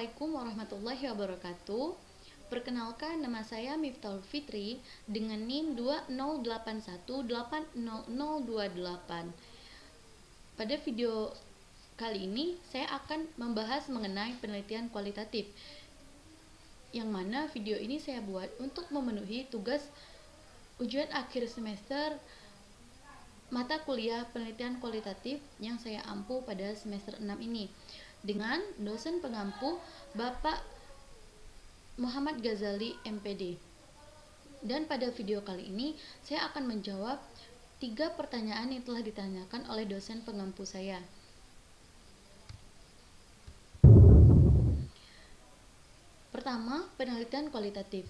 Assalamualaikum warahmatullahi wabarakatuh. Perkenalkan, nama saya Miftaul Fitri dengan NIM 2081800028. Pada video kali ini saya akan membahas mengenai penelitian kualitatif, yang mana video ini saya buat untuk memenuhi tugas ujian akhir semester mata kuliah penelitian kualitatif yang saya ampu pada semester 6 ini dengan dosen pengampu Bapak Muhammad Ghazali MPD. Dan pada video kali ini saya akan menjawab 3 pertanyaan yang telah ditanyakan oleh dosen pengampu saya. Pertama, penelitian kualitatif.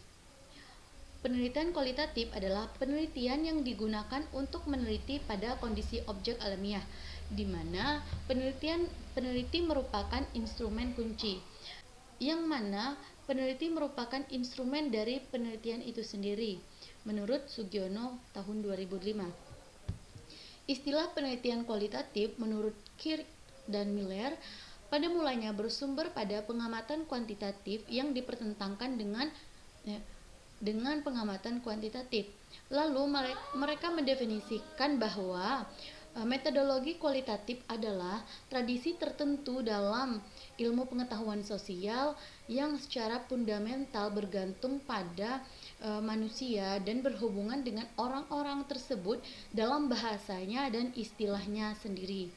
Penelitian kualitatif adalah penelitian yang digunakan untuk meneliti pada kondisi objek alamiah, di mana peneliti merupakan instrumen kunci, yang mana peneliti merupakan instrumen dari penelitian itu sendiri, menurut Sugiono tahun 2005. Istilah penelitian kualitatif menurut Kirk dan Miller pada mulanya bersumber pada pengamatan kuantitatif yang dipertentangkan dengan pengamatan kuantitatif. Lalu mereka mendefinisikan bahwa metodologi kualitatif adalah tradisi tertentu dalam ilmu pengetahuan sosial yang secara fundamental bergantung pada manusia dan berhubungan dengan orang-orang tersebut dalam bahasanya dan istilahnya sendiri.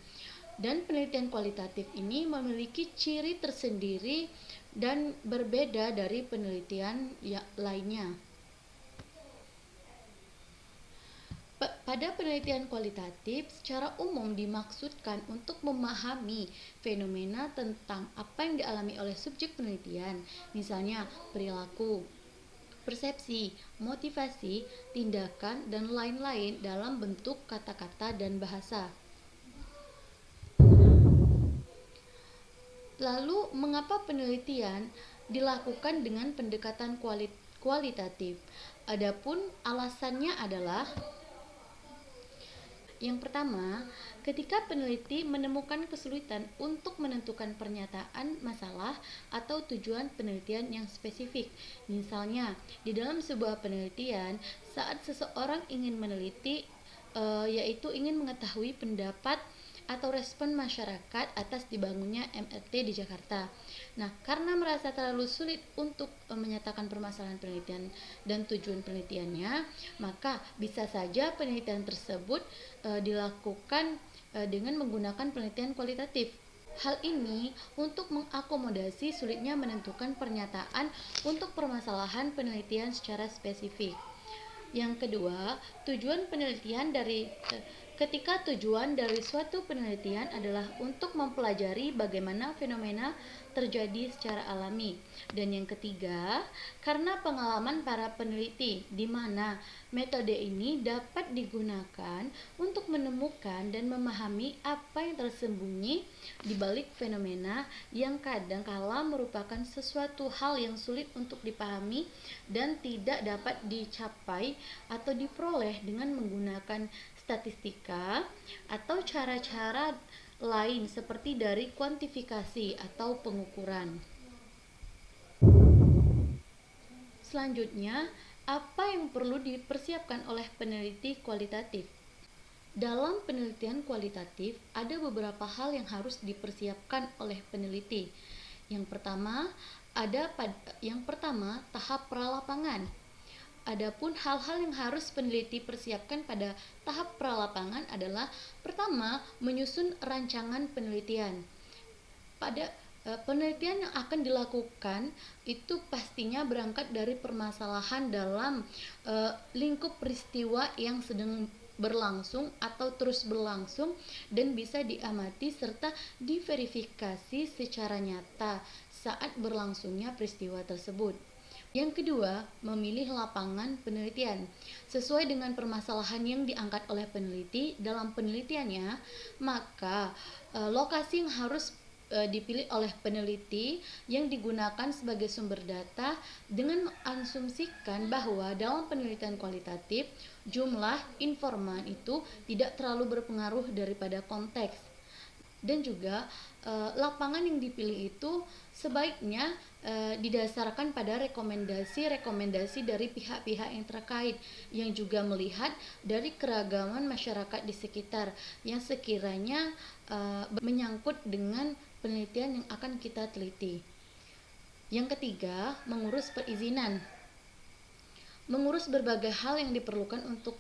Dan penelitian kualitatif ini memiliki ciri tersendiri dan berbeda dari penelitian lainnya. Pada penelitian kualitatif, secara umum dimaksudkan untuk memahami fenomena tentang apa yang dialami oleh subjek penelitian, misalnya perilaku, persepsi, motivasi, tindakan, dan lain-lain dalam bentuk kata-kata dan bahasa. Lalu, mengapa penelitian dilakukan dengan pendekatan kualitatif? Adapun alasannya adalah: yang pertama, ketika peneliti menemukan kesulitan untuk menentukan pernyataan masalah atau tujuan penelitian yang spesifik. Misalnya, di dalam sebuah penelitian, saat seseorang ingin meneliti, yaitu ingin mengetahui pendapat atau respon masyarakat atas dibangunnya MRT di Jakarta. Nah, karena merasa terlalu sulit untuk menyatakan permasalahan penelitian dan tujuan penelitiannya, maka bisa saja penelitian tersebut dilakukan dengan menggunakan penelitian kualitatif. Hal ini untuk mengakomodasi sulitnya menentukan pernyataan untuk permasalahan penelitian secara spesifik. Yang kedua, ketika tujuan dari suatu penelitian adalah untuk mempelajari bagaimana fenomena terjadi secara alami. Dan yang ketiga, karena pengalaman para peneliti, di mana metode ini dapat digunakan untuk menemukan dan memahami apa yang tersembunyi di balik fenomena yang kadang kala merupakan sesuatu hal yang sulit untuk dipahami dan tidak dapat dicapai atau diperoleh dengan menggunakan statistika atau cara-cara lain seperti dari kuantifikasi atau pengukuran. Selanjutnya, apa yang perlu dipersiapkan oleh peneliti kualitatif? Dalam penelitian kualitatif, ada beberapa hal yang harus dipersiapkan oleh peneliti. Yang pertama, tahap pralapangan. Adapun hal-hal yang harus peneliti persiapkan pada tahap pralapangan adalah: pertama, menyusun rancangan penelitian. Pada penelitian yang akan dilakukan itu pastinya berangkat dari permasalahan dalam lingkup peristiwa yang sedang berlangsung atau terus berlangsung dan bisa diamati serta diverifikasi secara nyata saat berlangsungnya peristiwa tersebut. Yang kedua, memilih lapangan penelitian. Sesuai dengan permasalahan yang diangkat oleh peneliti dalam penelitiannya, maka lokasi yang harus dipilih oleh peneliti yang digunakan sebagai sumber data dengan mengasumsikan bahwa dalam penelitian kualitatif jumlah informan itu tidak terlalu berpengaruh daripada konteks. Dan juga lapangan yang dipilih itu sebaiknya didasarkan pada rekomendasi-rekomendasi dari pihak-pihak yang terkait, yang juga melihat dari keragaman masyarakat di sekitar yang sekiranya menyangkut dengan penelitian yang akan kita teliti. Yang ketiga, mengurus perizinan. Mengurus berbagai hal yang diperlukan untuk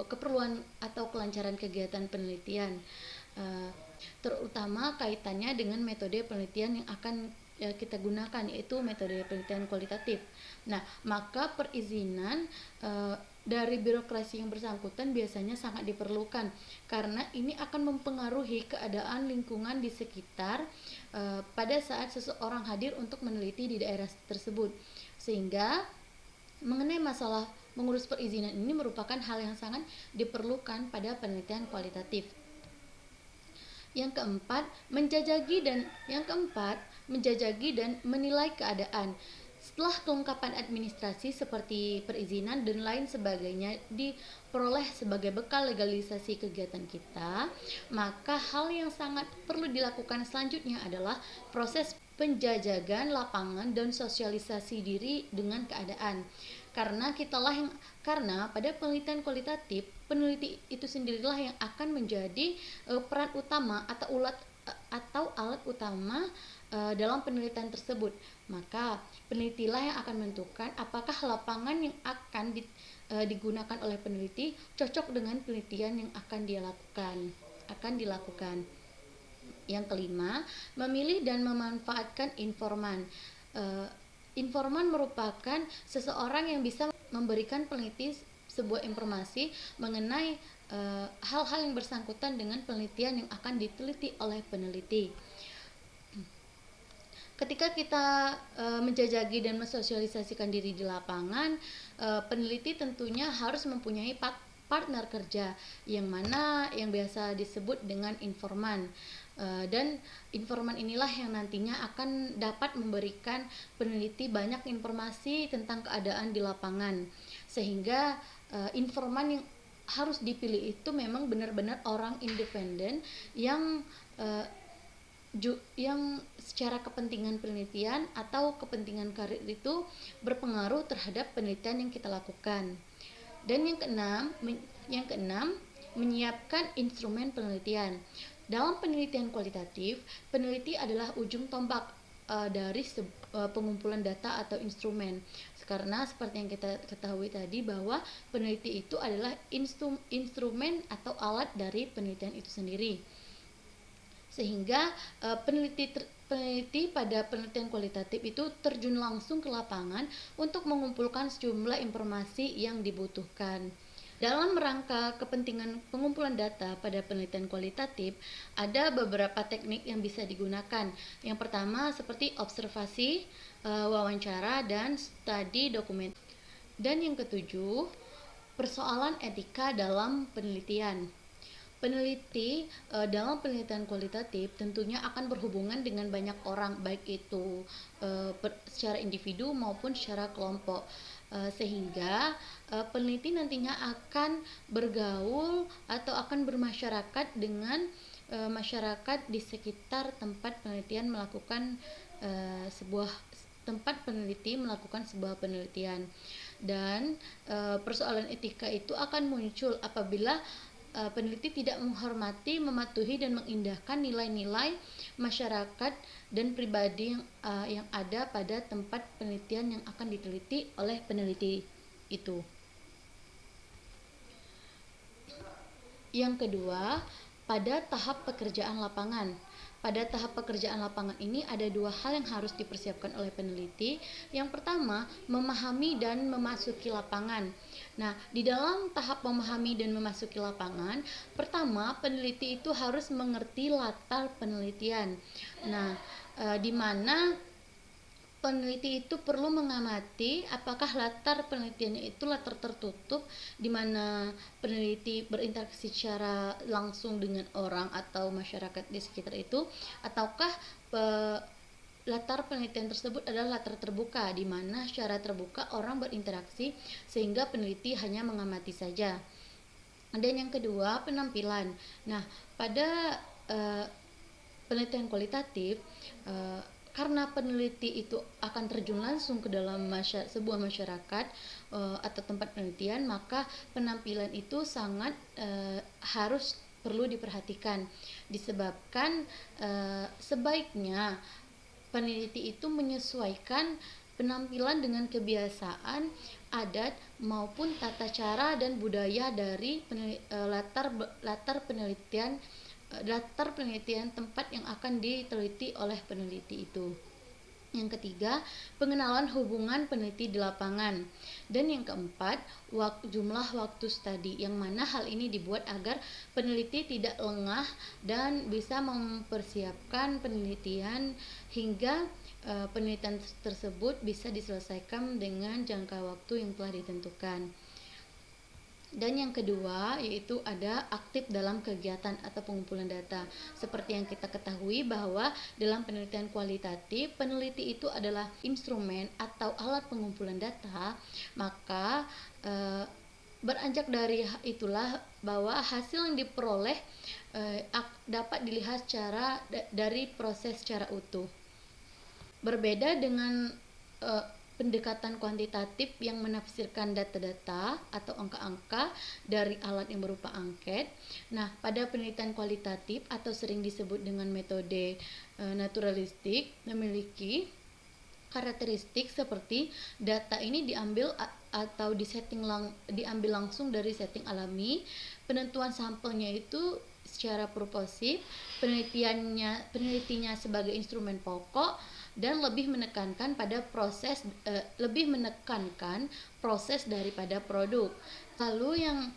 keperluan atau kelancaran kegiatan penelitian, terutama kaitannya dengan metode penelitian yang akan kita gunakan, yaitu metode penelitian kualitatif. Nah, maka perizinan dari birokrasi yang bersangkutan biasanya sangat diperlukan, karena ini akan mempengaruhi keadaan lingkungan di sekitar pada saat seseorang hadir untuk meneliti di daerah tersebut. Sehingga mengenai masalah mengurus perizinan ini merupakan hal yang sangat diperlukan pada penelitian kualitatif. Yang keempat, menjajaki dan menilai keadaan. Setelah kelengkapan administrasi seperti perizinan dan lain sebagainya diperoleh sebagai bekal legalisasi kegiatan kita, maka hal yang sangat perlu dilakukan selanjutnya adalah proses penjajagan lapangan dan sosialisasi diri dengan keadaan. Karena pada penelitian kualitatif, peneliti itu sendirilah yang akan menjadi peran utama atau alat utama dalam penelitian tersebut. Maka penelitilah yang akan menentukan apakah lapangan yang akan digunakan oleh peneliti cocok dengan penelitian yang akan dilakukan. Yang kelima, memilih dan memanfaatkan informan. Informan merupakan seseorang yang bisa memberikan peneliti sebuah informasi mengenai hal-hal yang bersangkutan dengan penelitian yang akan diteliti oleh peneliti. Ketika kita menjajaki dan mensosialisasikan diri di lapangan, peneliti tentunya harus mempunyai partner kerja yang biasa disebut dengan informan. Dan informan inilah yang nantinya akan dapat memberikan peneliti banyak informasi tentang keadaan di lapangan, sehingga informan yang harus dipilih itu memang benar-benar orang independen yang secara kepentingan penelitian atau kepentingan karir itu berpengaruh terhadap penelitian yang kita lakukan. Dan yang keenam, menyiapkan instrumen penelitian. Dalam penelitian kualitatif, peneliti adalah ujung tombak dari pengumpulan data atau instrumen. Karena seperti yang kita ketahui tadi bahwa peneliti itu adalah instrumen atau alat dari penelitian itu sendiri. Sehingga peneliti pada penelitian kualitatif itu terjun langsung ke lapangan untuk mengumpulkan sejumlah informasi yang dibutuhkan. Dalam rangka kepentingan pengumpulan data pada penelitian kualitatif, ada beberapa teknik yang bisa digunakan. Yang pertama seperti observasi, wawancara, dan studi dokumen. Dan yang ketujuh, persoalan etika dalam penelitian. Peneliti dalam penelitian kualitatif tentunya akan berhubungan dengan banyak orang, baik itu secara individu maupun secara kelompok, sehingga peneliti nantinya akan bergaul atau akan bermasyarakat dengan masyarakat di sekitar tempat penelitian melakukan sebuah penelitian. Dan persoalan etika itu akan muncul apabila peneliti tidak menghormati, mematuhi, dan mengindahkan nilai-nilai masyarakat dan pribadi yang ada pada tempat penelitian yang akan diteliti oleh peneliti itu. Yang kedua, pada tahap pekerjaan lapangan. Pada tahap pekerjaan lapangan ini ada dua hal yang harus dipersiapkan oleh peneliti. Yang pertama, memahami dan memasuki lapangan. Nah, di dalam tahap memahami dan memasuki lapangan, pertama peneliti itu harus mengerti latar penelitian. Nah, di mana peneliti itu perlu mengamati apakah latar penelitiannya itu latar tertutup, di mana peneliti berinteraksi secara langsung dengan orang atau masyarakat di sekitar itu, ataukah latar penelitian tersebut adalah latar terbuka, di mana secara terbuka orang berinteraksi sehingga peneliti hanya mengamati saja. Dan yang kedua, penampilan. Nah, pada penelitian kualitatif, karena peneliti itu akan terjun langsung ke dalam sebuah masyarakat atau tempat penelitian, maka penampilan itu sangat harus perlu diperhatikan, disebabkan sebaiknya peneliti itu menyesuaikan penampilan dengan kebiasaan, adat maupun tata cara dan budaya dari latar penelitian tempat yang akan diteliti oleh peneliti itu. Yang ketiga, pengenalan hubungan peneliti di lapangan. Dan yang keempat, jumlah waktu studi, yang mana hal ini dibuat agar peneliti tidak lengah dan bisa mempersiapkan penelitian hingga penelitian tersebut bisa diselesaikan dengan jangka waktu yang telah ditentukan. Dan yang kedua yaitu ada aktif dalam kegiatan atau pengumpulan data. Seperti yang kita ketahui bahwa dalam penelitian kualitatif, peneliti itu adalah instrumen atau alat pengumpulan data, maka beranjak dari itulah bahwa hasil yang diperoleh dapat dilihat dari proses secara utuh. Berbeda dengan pendekatan kuantitatif yang menafsirkan data-data atau angka-angka dari alat yang berupa angket. Nah, pada penelitian kualitatif atau sering disebut dengan metode naturalistik memiliki karakteristik seperti data ini diambil atau diambil langsung dari setting alami, penentuan sampelnya itu secara proposif, penelitinya sebagai instrumen pokok, dan lebih menekankan proses daripada produk. Lalu yang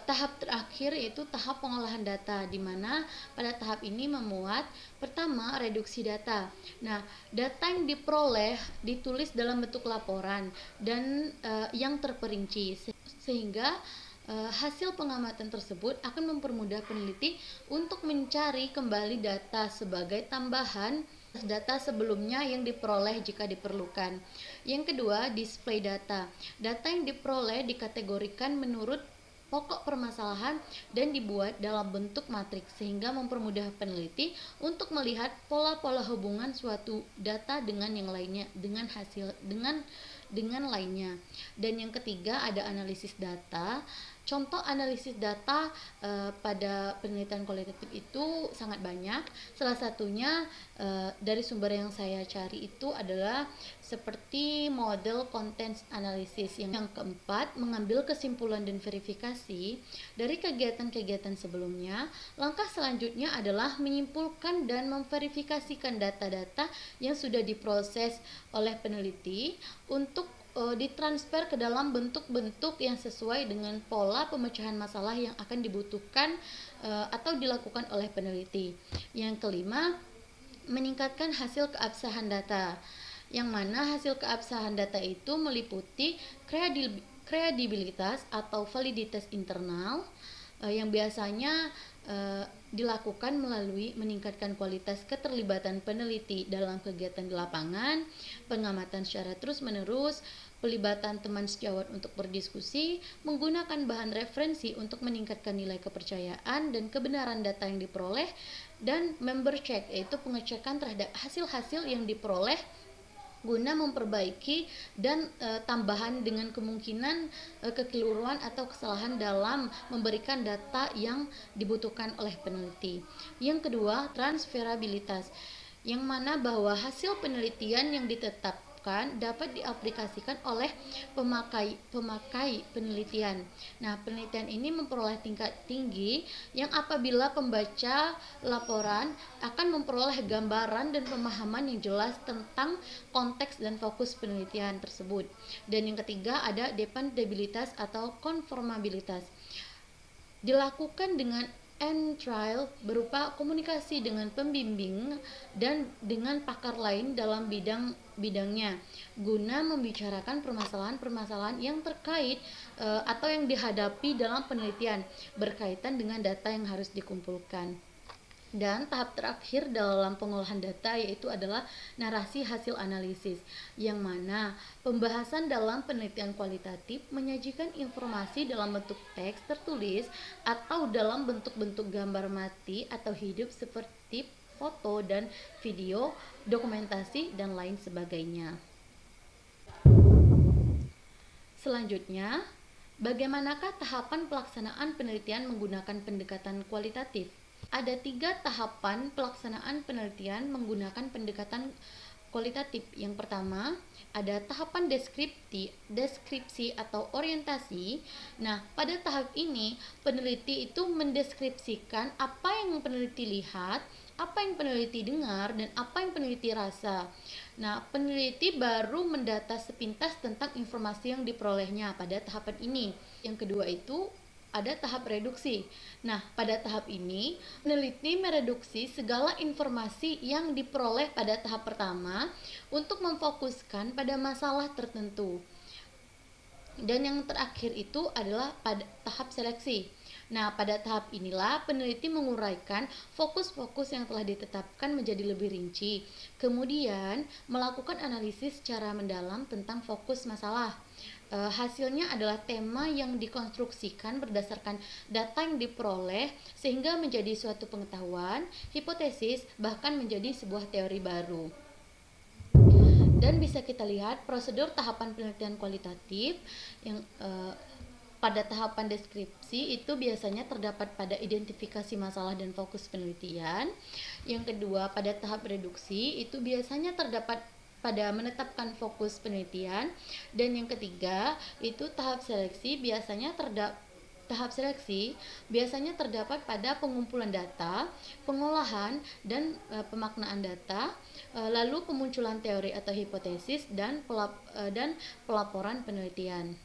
tahap terakhir yaitu tahap pengolahan data, di mana pada tahap ini memuat pertama reduksi data. Nah, data yang diperoleh ditulis dalam bentuk laporan dan yang terperinci, sehingga hasil pengamatan tersebut akan mempermudah peneliti untuk mencari kembali data sebagai tambahan data sebelumnya yang diperoleh jika diperlukan. Yang kedua, display data. Data yang diperoleh dikategorikan menurut pokok permasalahan dan dibuat dalam bentuk matriks sehingga mempermudah peneliti untuk melihat pola-pola hubungan suatu data dengan yang lainnya, dengan lainnya. Dan yang ketiga ada analisis data. Contoh analisis data pada penelitian kualitatif itu sangat banyak. Salah satunya dari sumber yang saya cari itu adalah seperti model content analysis. Yang keempat, mengambil kesimpulan dan verifikasi dari kegiatan-kegiatan sebelumnya. Langkah selanjutnya adalah menyimpulkan dan memverifikasikan data-data yang sudah diproses oleh peneliti untuk ditransfer ke dalam bentuk-bentuk yang sesuai dengan pola pemecahan masalah yang akan dibutuhkan atau dilakukan oleh peneliti. Yang kelima, meningkatkan hasil keabsahan data, yang mana hasil keabsahan data itu meliputi kredibilitas atau validitas internal yang biasanya dilakukan melalui meningkatkan kualitas keterlibatan peneliti dalam kegiatan di lapangan, pengamatan secara terus-menerus, pelibatan teman sejawat untuk berdiskusi, menggunakan bahan referensi untuk meningkatkan nilai kepercayaan dan kebenaran data yang diperoleh, dan member check, yaitu pengecekan terhadap hasil-hasil yang diperoleh guna memperbaiki dan tambahan dengan kemungkinan kekeliruan atau kesalahan dalam memberikan data yang dibutuhkan oleh peneliti. Yang kedua, transferabilitas, yang mana bahwa hasil penelitian yang ditetapkan dapat diaplikasikan oleh pemakai penelitian. Nah, penelitian ini memperoleh tingkat tinggi yang apabila pembaca laporan akan memperoleh gambaran dan pemahaman yang jelas tentang konteks dan fokus penelitian tersebut. Dan yang ketiga ada dependabilitas atau konformabilitas. Dilakukan dengan end trial berupa komunikasi dengan pembimbing dan dengan pakar lain dalam bidangnya guna membicarakan permasalahan-permasalahan yang terkait atau yang dihadapi dalam penelitian berkaitan dengan data yang harus dikumpulkan. Dan tahap terakhir dalam pengolahan data yaitu adalah narasi hasil analisis, yang mana pembahasan dalam penelitian kualitatif menyajikan informasi dalam bentuk teks tertulis atau dalam bentuk-bentuk gambar mati atau hidup seperti foto dan video, dokumentasi, dan lain sebagainya. Selanjutnya, bagaimanakah tahapan pelaksanaan penelitian menggunakan pendekatan kualitatif? Ada 3 tahapan pelaksanaan penelitian menggunakan pendekatan kualitatif. Yang pertama, ada tahapan deskripsi atau orientasi. Nah, pada tahap ini, peneliti itu mendeskripsikan apa yang peneliti lihat, apa yang peneliti dengar, dan apa yang peneliti rasa. Nah, peneliti baru mendata sepintas tentang informasi yang diperolehnya pada tahapan ini. Yang kedua itu ada tahap reduksi. Nah, pada tahap ini, peneliti mereduksi segala informasi yang diperoleh pada tahap pertama untuk memfokuskan pada masalah tertentu. Dan yang terakhir itu adalah pada tahap seleksi. Nah, pada tahap inilah peneliti menguraikan fokus-fokus yang telah ditetapkan menjadi lebih rinci. Kemudian, melakukan analisis secara mendalam tentang fokus masalah. Hasilnya adalah tema yang dikonstruksikan berdasarkan data yang diperoleh sehingga menjadi suatu pengetahuan, hipotesis, bahkan menjadi sebuah teori baru. Dan bisa kita lihat prosedur tahapan penelitian kualitatif yang pada tahapan deskripsi itu biasanya terdapat pada identifikasi masalah dan fokus penelitian. Yang kedua, pada tahap reduksi itu biasanya terdapat pada menetapkan fokus penelitian. Dan yang ketiga, itu tahap seleksi biasanya terdapat pada pengumpulan data, pengolahan dan pemaknaan data, lalu pemunculan teori atau hipotesis dan pelaporan penelitian.